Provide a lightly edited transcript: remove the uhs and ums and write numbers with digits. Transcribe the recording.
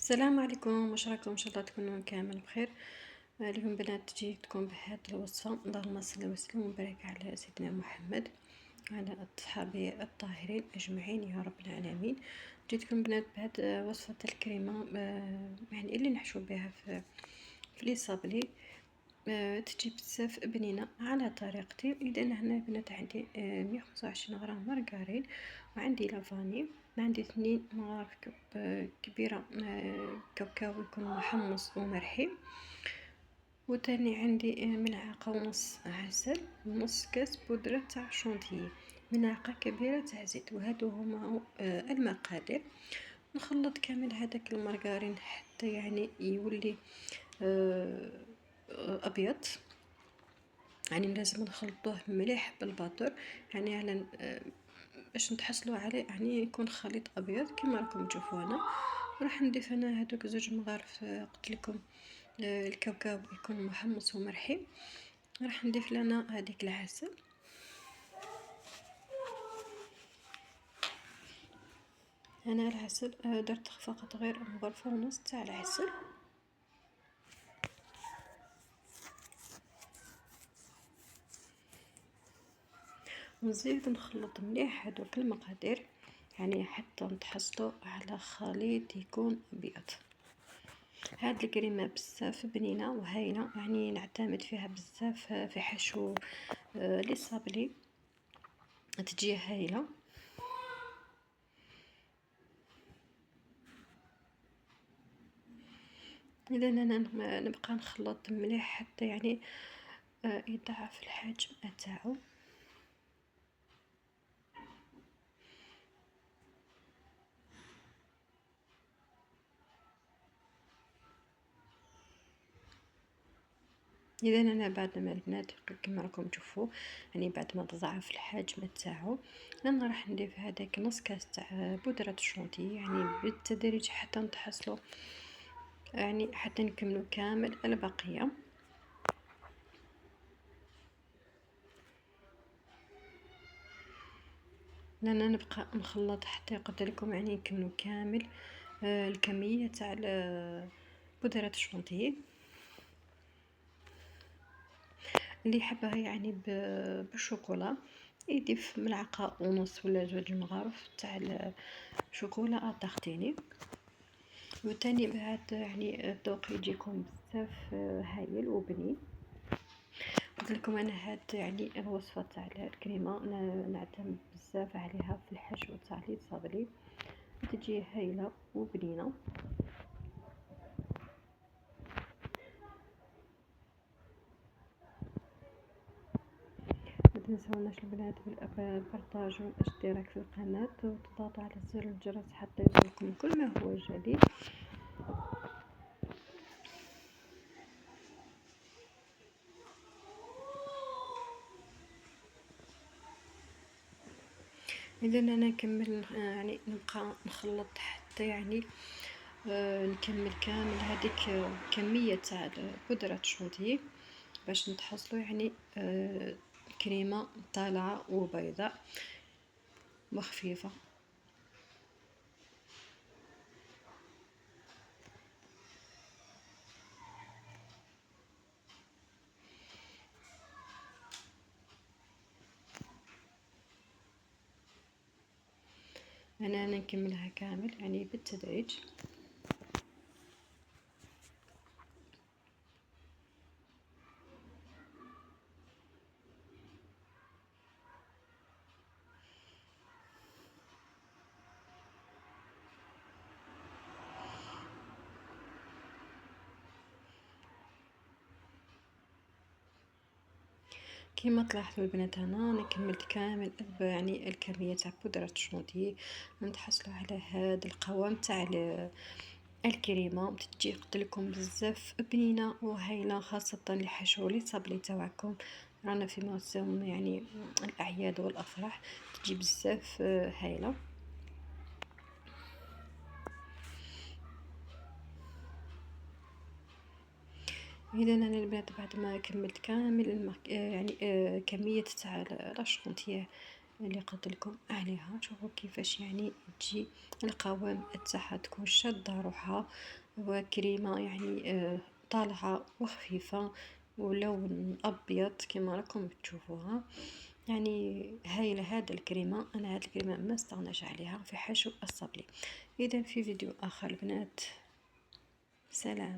السلام عليكم، واش راكم؟ ان شاء الله تكونوا كامل بخير. اليوم بنات جيتكم بهذه الوصفه، اللهم صل وسلم وبارك على سيدنا محمد وعلى اصحابه الطاهرين اجمعين يا رب العالمين. جيتكم بنات بهذه وصفه الكريمه، يعني اللي نحشو بها في لي صابلي. تجي بزاف بنينه على طريقتي. اذا هنا بنات عندي 125 غرام مارغرين، وعندي لافاني، عندي 2 مغارف كبيره كاوكاو يكون محمص ومرحي، وتاني عندي ملعقه ونص عسل، ونص كاس بودره تاع شونتيي، ملعقه كبيره تاع زيت. وهادو هما المقادير. نخلط كامل هذاك المارغرين حتى يعني يولي آه، ابيض. يعني لازم نخلطوه مليح بالباتور، يعني على باش نتحصلوا عليه يعني يكون خليط ابيض كما راكم تشوفوا هنا. راح نضيف انا هذوك 2 مغارف، قلت لكم الكاوكاو يكون محمص ومرحي. راح نضيف لنا هذيك العسل. انا العسل درت فقط غير مغرفه ونص تاع العسل. ونزيد نخلط مليح هذوك المقادير، يعني حتى نتحصلوا على خليط يكون ابيض. هاد الكريمه بزاف بنينه وهايله، يعني نعتمد فيها بزاف في حشو لي صابلي، تجي هايله. اذا انا نبقى نخلط مليح حتى يعني يضاعف الحجم تاعو. اذا انا بعد ما البنات كما راكم تشوفوا، يعني بعد ما تضاعف الحجم تاعو، انا راح نضيف هذاك نص كاس تاع بودره الشونتي، يعني بالتدريج حتى نتحصلوا، يعني حتى نكملوا كامل البقيه. لأن نبقى نخلط حتى قلت لكم يعني نكملوا كامل الكميه تاع بودره الشونتي. اللي يحبها يعني بالشوكولا يضيف ملعقه ونص ولا 2 مغارف تاع الشوكولا طاختيني. وتاني بعد يعني الذوق يجيكم بزاف هايل وبنين. قلت لكم انا هاد يعني الوصفه تاع الكريمه نعتمد بزاف عليها في الحشو تاع لي صابلي، تجي هايله وبنينه. ما تنسوناش البنات بالبارطاج والاشتراك في القناه، وتضغطوا على زر الجرس حتى يوصلكم كل ما هو جديد. اذا انا نكمل يعني نبقى نخلط حتى يعني نكمل كامل هذيك كميه تاع بودره الشونتيي، باش نتحصلوا يعني كريمه طالعه وبيضاء وخفيفه. انا نكملها كامل يعني بالتدريج. كما تلاحظوا البنات هنا انا كملت كامل يعني الكميه تاع بودره الشونتيي. نتحصلوا على هذا القوام تاع الكريمه، تجي قلت لكم بزاف بنينه وهايله، خاصه لحشو لي صابلي تاعكم. رانا في موسم يعني الاعياد والافراح، تجي بزاف هايله. اذا انا البنات بعد ما كملت كامل يعني كميه تاع لا شونتيي اللي قلت لكم عليها. شوفوا كيفاش يعني تجي القوام تاعها تكون شاده روحها، وكريمه يعني طالعه وخفيفه ولون ابيض كما راكم تشوفوها. يعني هايله هذا الكريمه. انا هذه الكريمه ما استغناش عليها في حشو الصبلي. اذا في فيديو اخر البنات، سلام.